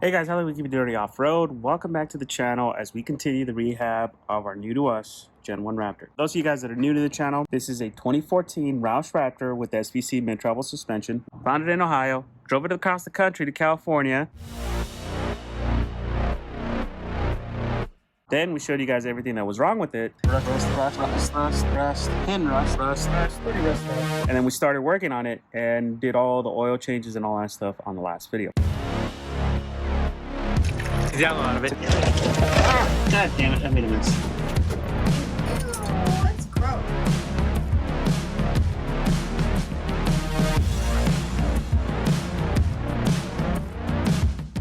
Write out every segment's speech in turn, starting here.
Hey guys, how do we keep it dirty off-road? Welcome back to the channel as we continue the rehab of our new to us Gen 1 Raptor. Those of you guys that are new to the channel, this is a 2014 Roush Raptor with SVC mid-travel suspension. Found it in Ohio, drove it across the country to California. Then we showed you guys everything that was wrong with it. Rust, pin rust, pretty rust. And then we started working on it and did all the oil changes and all that stuff on the last video. Down a lot of it. Ah, God damn it, I made a mess. Oh, that's gross.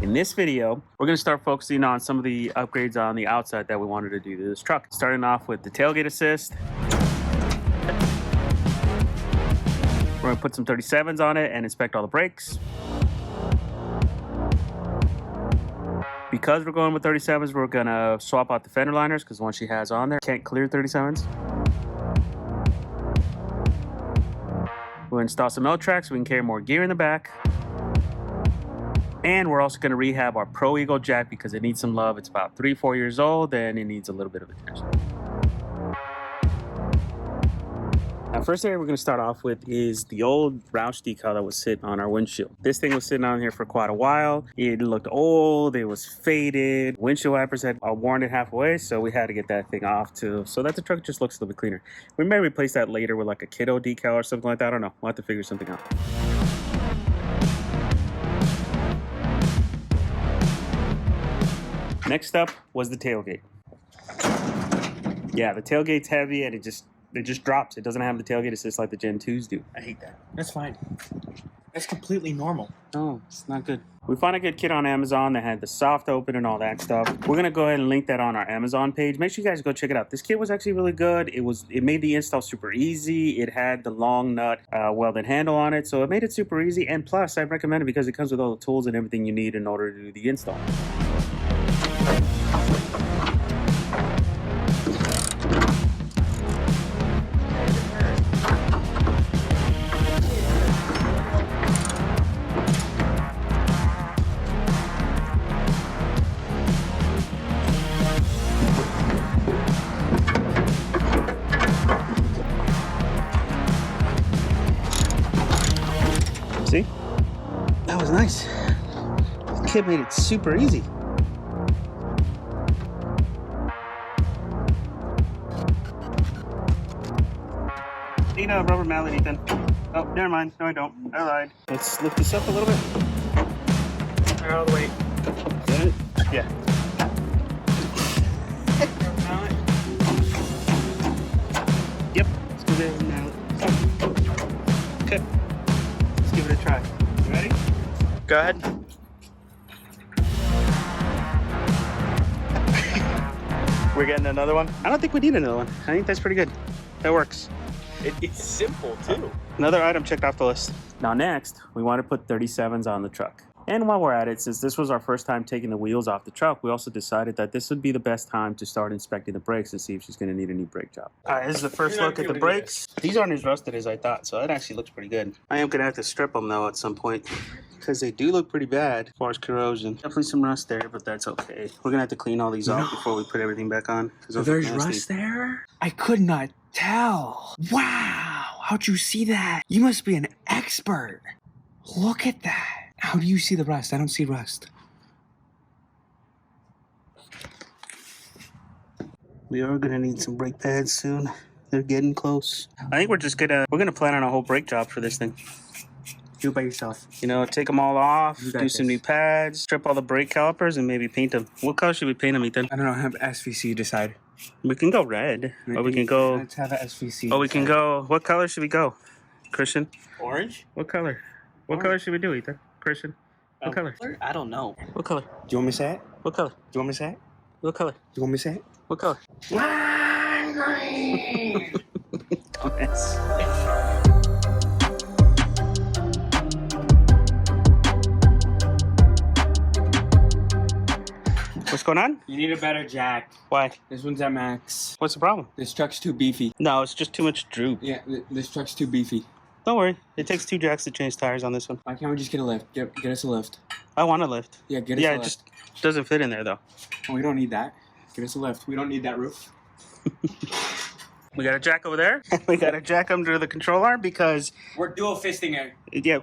In this video, we're going to start focusing on some of the upgrades on the outside that we wanted to do to this truck. Starting off with the tailgate assist. We're going to put some 37s on it and inspect all the brakes. Because we're going with 37s, we're going to swap out the fender liners because the one she has on there can't clear 37s. We'll install some L-tracks so we can carry more gear in the back. And we're also going to rehab our Pro Eagle jack because it needs some love. It's about 3-4 years old and it needs a little bit of attention. Now, first area we're going to start off with is the old Roush decal that was sitting on our windshield. This thing was sitting on here for quite a while. It looked old, it was faded. Windshield wipers had worn it halfway, so we had to get that thing off too, so that the truck just looks a little bit cleaner. We may replace that later with like a kiddo decal or something like that. I don't know. We'll have to figure something out. Next up was the tailgate. Yeah, the tailgate's heavy and it just drops. It doesn't have the tailgate assist like the Gen 2s do. I hate that. That's fine. That's completely normal. Oh, it's not good. We found a good kit on Amazon that had the soft open and all that stuff. We're gonna go ahead and link that on our Amazon page. Make sure you guys go check it out. This kit was actually really good. It made the install super easy. It had the long nut welded handle on it, so it made it super easy. And plus, I recommend it because it comes with all the tools and everything you need in order to do the install. See? That was nice. The kid made it super easy. Need a rubber mallet, Ethan. Oh, never mind. No, I don't. I lied. Let's lift this up a little bit. Out of the way. Is that it? Yeah. Yep. Let's go there with the mallet. Okay. Let's give it a try. You ready? Go ahead. We're getting another one? I don't think we need another one. I think that's pretty good. That works. It's simple, too. Another item checked off the list. Now next, we want to put 37s on the truck. And while we're at it, since this was our first time taking the wheels off the truck, we also decided that this would be the best time to start inspecting the brakes and see if she's going to need a new brake job. All right, this is the first look at the brakes. These aren't as rusted as I thought, so that actually looks pretty good. I am going to have to strip them, though, at some point because they do look pretty bad as far as corrosion. Definitely some rust there, but that's okay. We're going to have to clean all these off before we put everything back on. There's rust there? I could not tell. Wow, how'd you see that? You must be an expert. Look at that. How do you see the rust? I don't see rust. We are gonna need some brake pads soon. They're getting close. I think we're gonna plan on a whole brake job for this thing. Do it by yourself. You know, take them all off, do some new pads, strip all the brake calipers, and maybe paint them. What color should we paint them, Ethan? I don't know. Have SVC decide. We can go red, or we can go. Let's have a SVC. Oh, we can go. What color should we go, Christian? Orange? What color? What color should we do, Ethan? Christian? What color? I don't know. What color? Do you want me to say it? What color? Do you want me to say it? What color? Do you want me to say it? What color? Lime green. Dumbass. What's going on? You need a better jack. Why? This one's at max. What's the problem? This truck's too beefy. No, it's just too much droop. Yeah, this truck's too beefy. Don't worry. It takes 2 jacks to change tires on this one. Why can't we just get a lift? Get us a lift. I want a lift. Yeah, get us a lift. It just doesn't fit in there, though. Oh, we don't need that. Get us a lift. We don't need that roof. We got a jack over there. We got a jack under the control arm because... We're dual fisting it. Yeah.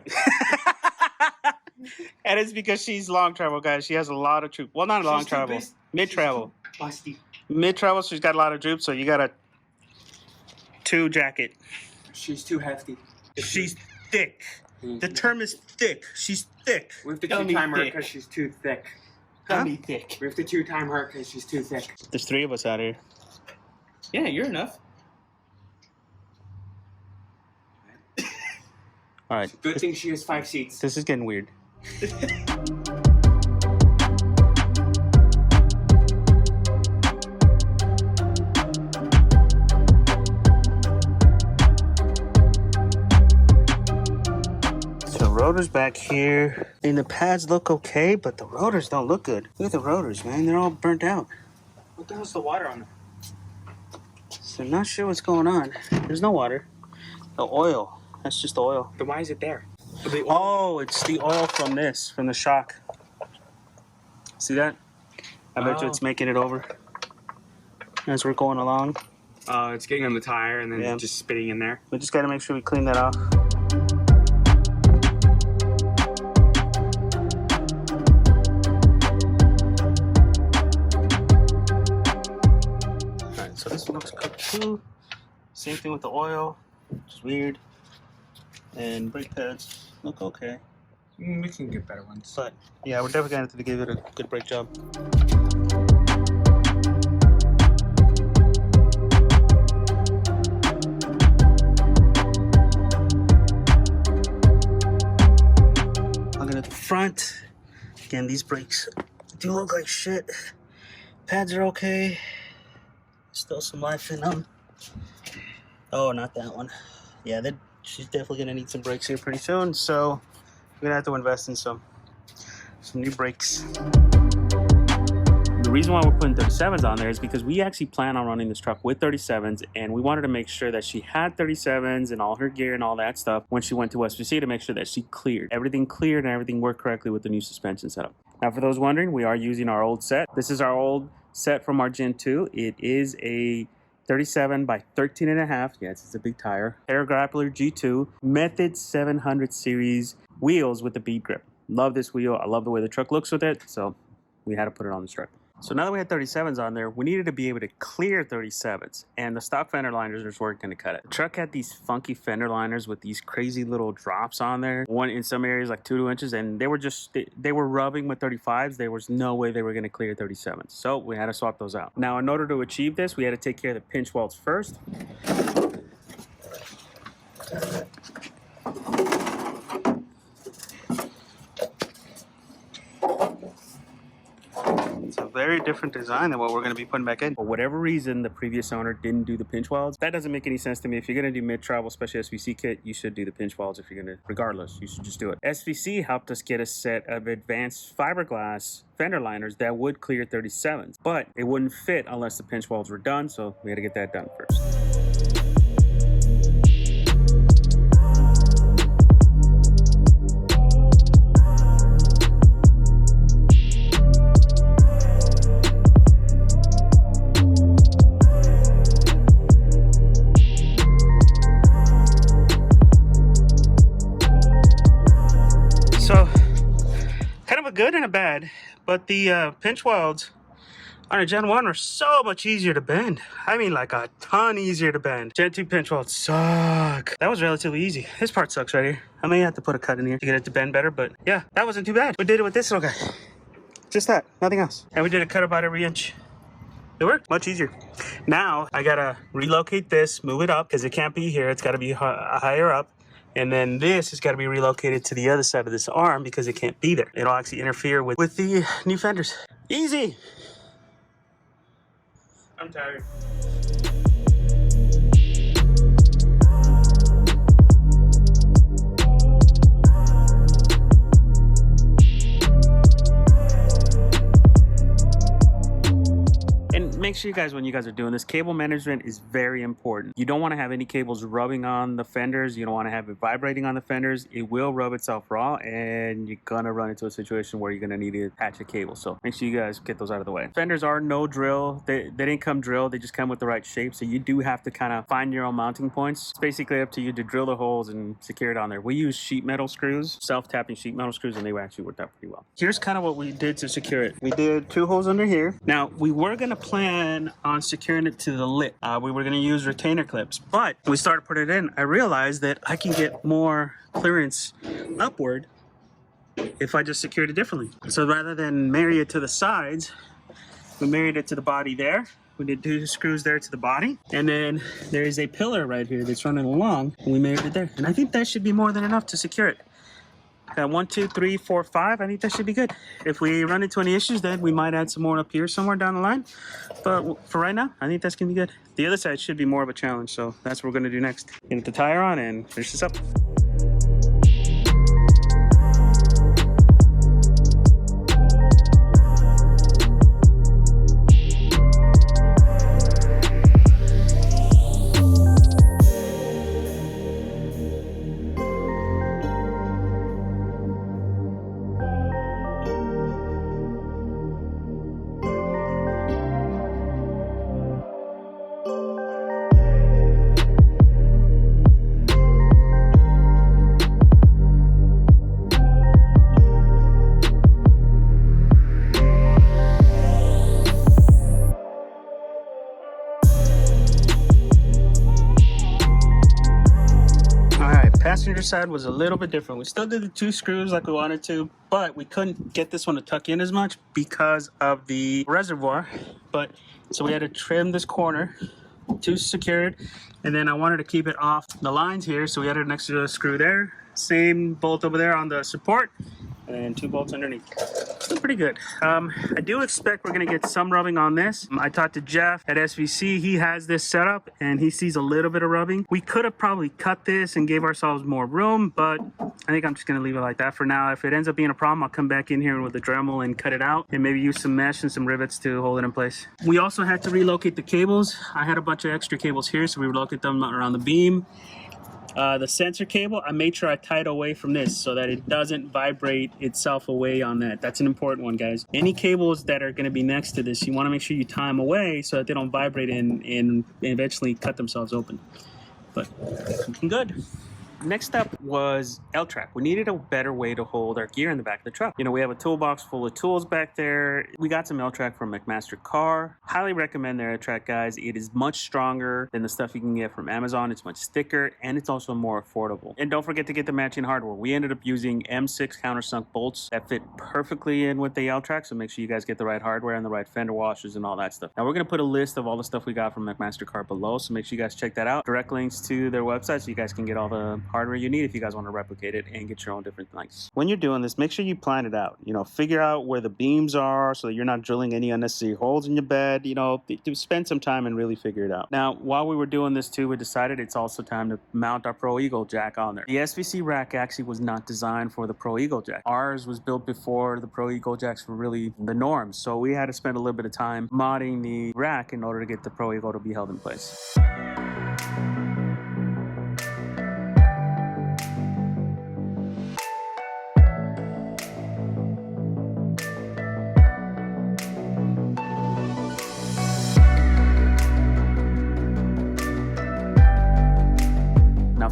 And it's because she's long travel, guys. She has a lot of droop. Well, not long travel. Mid-travel. Busty. Mid-travel, she's got a lot of droop, so you got a 2 jacket. She's too hefty. She's thick. The term is thick. She's thick. We have to 2-time her because she's too thick. Huh? Thick. We have to 2-time her because she's too thick. There's 3 of us out here. Yeah, you're enough. All right. Good thing she has 5 seats. This is getting weird. So rotors back here. And the pads look okay, but the rotors don't look good. Look at the rotors, man. They're all burnt out. What the hell's the water on them? So I'm not sure what's going on. There's no water. The oil. That's just the oil. Then why is it there? Oh, it's the oil from this, from the shock. See that? I bet you it's making it over as we're going along. It's getting on the tire and then just spitting in there. We just got to make sure we clean that off. Alright, so this one looks good too. Same thing with the oil, which is weird. And brake pads look okay. We can get better ones. But yeah, we're definitely going to have to give it a good brake job. Looking at the front. Again, these brakes do look like shit. Pads are okay. Still some life in them. Oh, not that one. Yeah, she's definitely gonna need some brakes here pretty soon, so we're gonna have to invest in some new brakes. The reason why we're putting 37s on there is because we actually plan on running this truck with 37s, and we wanted to make sure that she had 37s and all her gear and all that stuff when she went to SVC to make sure that she everything cleared and everything worked correctly with the new suspension setup. Now, for those wondering, we are using our old set. This is our old set from our Gen 2. It is a 37 by 13 and a half. Yes, it's a big tire. Air Grappler G2 Method 700 series wheels with the bead grip. Love this wheel. I love the way the truck looks with it, so we had to put it on this truck. So now that we had 37s on there, we needed to be able to clear 37s, and the stock fender liners weren't going to cut it. The truck had these funky fender liners with these crazy little drops on there. One in some areas like 2 inches, and they were rubbing with 35s. There was no way they were going to clear 37s. So we had to swap those out. Now, in order to achieve this, we had to take care of the pinch welds first. It's a very different design than what we're going to be putting back in. For whatever reason, the previous owner didn't do the pinch welds. That doesn't make any sense to me. If you're going to do mid-travel, especially SVC kit, you should do the pinch welds if you're going to, regardless, you should just do it. SVC helped us get a set of advanced fiberglass fender liners that would clear 37s, but it wouldn't fit unless the pinch welds were done, so we had to get that done first. Good and a bad, but the pinch welds on a Gen 1 are so much easier to bend. I mean, like a ton easier to bend. Gen 2 pinch welds suck. That was relatively easy. This part sucks right here. I may have to put a cut in here to get it to bend better, but yeah, that wasn't too bad. We did it with this little guy. Just that, nothing else. And we did a cut about every inch. It worked, much easier. Now, I gotta relocate this, move it up, because it can't be here. It's gotta be higher up. And then this has got to be relocated to the other side of this arm because it can't be there. It'll actually interfere with the new fenders. Easy. I'm tired. make sure you guys, when you guys are doing this, cable management is very important. You don't want to have any cables rubbing on the fenders. You don't want to have it vibrating on the fenders. It will rub itself raw, and you're gonna run into a situation where you're gonna need to attach a cable. So make sure you guys get those out of the way. Fenders are no drill. They didn't come drilled. They just come with the right shape. So you do have to kind of find your own mounting points. It's basically up to you to drill the holes and secure it on there. We use sheet metal screws, self-tapping sheet metal screws, and they actually worked out pretty well. Here's kind of what we did to secure it. We did 2 holes under here. Now, we were gonna plan on securing it to the lip. We were gonna use retainer clips, but when we started putting it in, I realized that I can get more clearance upward if I just secured it differently. So rather than marry it to the sides, we married it to the body there. We did 2 screws there to the body, and then there is a pillar right here that's running along, and we married it there. And I think that should be more than enough to secure it. 1, 2, 3, 4, 5. I think that should be good. If we run into any issues, then we might add some more up here somewhere down the line. But for right now, I think that's gonna be good. The other side should be more of a challenge, so that's what we're gonna do next. Get the tire on and finish this up. Passenger side was a little bit different. We still did the 2 screws like we wanted to, but we couldn't get this one to tuck in as much because of the reservoir. But so we had to trim this corner, 2 secured, and then I wanted to keep it off the lines here, so we added an extra screw there. Same bolt over there on the support, and 2 bolts underneath. Still pretty good. I do expect we're gonna get some rubbing on this. I talked to Jeff at SVC. He has this set up and he sees a little bit of rubbing. We could have probably cut this and gave ourselves more room, but I think I'm just gonna leave it like that for now. If it ends up being a problem, I'll come back in here with a Dremel and cut it out and maybe use some mesh and some rivets to hold it in place. We also had to relocate the cables. I had a bunch of extra cables here, so we relocated them around the beam. The sensor cable, I made sure I tied away from this so that it doesn't vibrate itself away on that. That's an important one, guys. Any cables that are going to be next to this, you want to make sure you tie them away so that they don't vibrate and eventually cut themselves open. But looking good. Next up was L-track. We needed a better way to hold our gear in the back of the truck. You know, we have a toolbox full of tools back there. We got some L-track from McMaster Car. Highly recommend their L-track, guys. It is much stronger than the stuff you can get from Amazon. It's much thicker, and it's also more affordable. And don't forget to get the matching hardware. We ended up using M6 countersunk bolts that fit perfectly in with the L-track, so make sure you guys get the right hardware and the right fender washers and all that stuff. Now, we're going to put a list of all the stuff we got from McMaster Car below, so make sure you guys check that out. Direct links to their website so you guys can get all the hardware you need if you guys want to replicate it and get your own different things. When you're doing this, make sure you plan it out. You know, figure out where the beams are so that you're not drilling any unnecessary holes in your bed. You know, spend some time and really figure it out. Now, while we were doing this too, we decided it's also time to mount our Pro Eagle jack on there. The SVC rack actually was not designed for the Pro Eagle jack. Ours was built before the Pro Eagle jacks were really the norm. So we had to spend a little bit of time modding the rack in order to get the Pro Eagle to be held in place.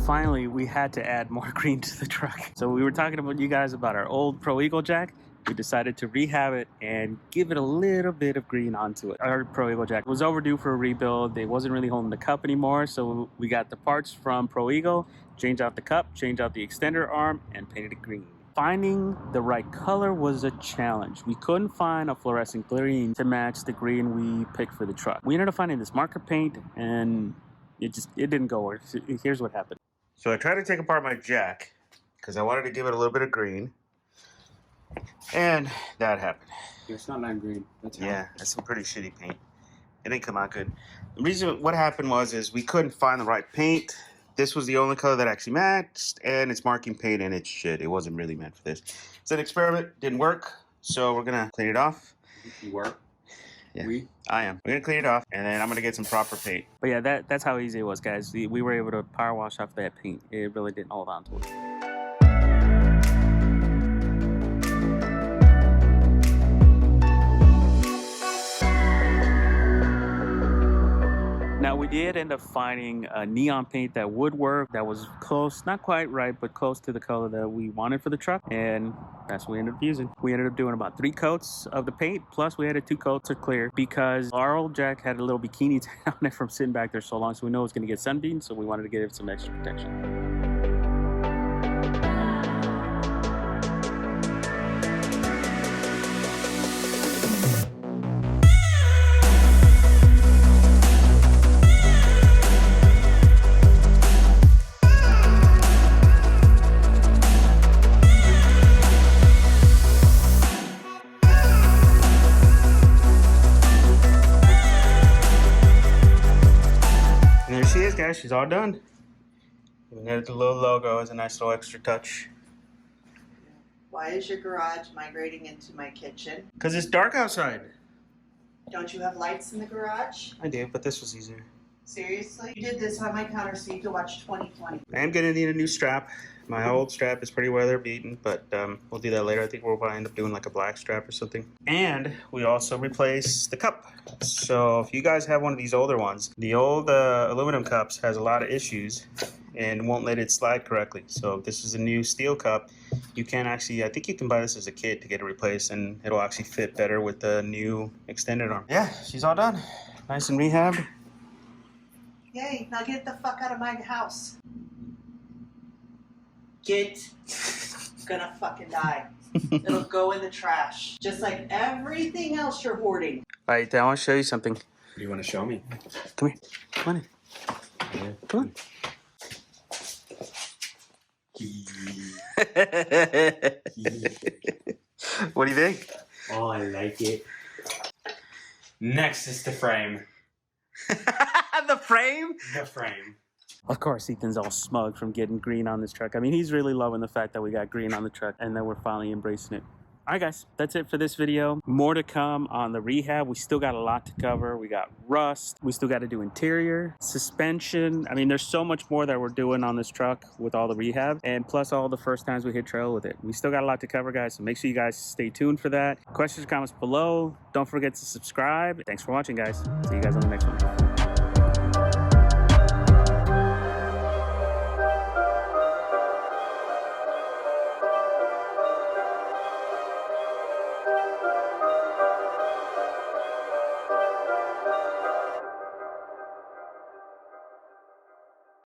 Finally, we had to add more green to the truck. So we were talking about you guys about our old Pro Eagle jack. We decided to rehab it and give it a little bit of green onto it. Our Pro Eagle jack was overdue for a rebuild. It wasn't really holding the cup anymore, so we got the parts from Pro Eagle, changed out the cup, changed out the extender arm, and painted it green. Finding the right color was a challenge. We couldn't find a fluorescent green to match the green we picked for the truck. We ended up finding this marker paint, and it didn't go. Here's what happened. So I tried to take apart my jack because I wanted to give it a little bit of green, and that happened. It's not lime green. That's that's some pretty shitty paint. It didn't come out good. The reason what happened is we couldn't find the right paint. This was the only color that actually matched, and it's marking paint and it's shit. It wasn't really meant for this. It's an experiment, didn't work, so we're gonna clean it off. You work? Yeah, I am. We're gonna clean it off, and then I'm gonna get some proper paint. But yeah, that's how easy it was, guys. We were able to power wash off that paint. It really didn't hold on to it. Now, we did end up finding a neon paint that would work, that was close, not quite right, but close to the color that we wanted for the truck, and that's what we ended up using. We ended up doing about 3 coats of the paint, plus we added 2 coats of clear, because our old Jack had a little bikini on it from sitting back there so long, so we know it's going to get sunbeam, so we wanted to give it some extra protection. And there she is, guys. She's all done. We added the little logo as a nice little extra touch. Why is your garage migrating into my kitchen? Because it's dark outside. Don't you have lights in the garage? I do, but this was easier. Seriously? You did this on my counter so you could watch 2020. I am going to need a new strap. My old strap is pretty weather beaten, but we'll do that later. I think we'll probably end up doing like a black strap or something. And we also replaced the cup. So if you guys have one of these older ones, the old aluminum cups has a lot of issues and won't let it slide correctly. So if this is a new steel cup, you can actually, I think you can buy this as a kit to get it replaced, and it'll actually fit better with the new extended arm. Yeah, she's all done. Nice and rehabbed. Yay, now get the fuck out of my house. Get gonna fucking die. It'll go in the trash. Just like everything else you're hoarding. All right, I want to show you something. What do you want to show me? Come here. Come on in. Yeah. Come on. What do you think? Oh, I like it. Next is the frame. The frame? The frame. Of course, Ethan's all smug from getting green on this truck. I mean, he's really loving the fact that we got green on the truck and that we're finally embracing it. All right, guys, that's it for this video. More to come on the rehab. We still got a lot to cover. We got rust. We still got to do interior, suspension. I mean, there's so much more that we're doing on this truck with all the rehab, and plus all the first times we hit trail with it. We still got a lot to cover, guys, so make sure you guys stay tuned for that. Questions, comments below. Don't forget to subscribe. Thanks for watching, guys. See you guys on the next one.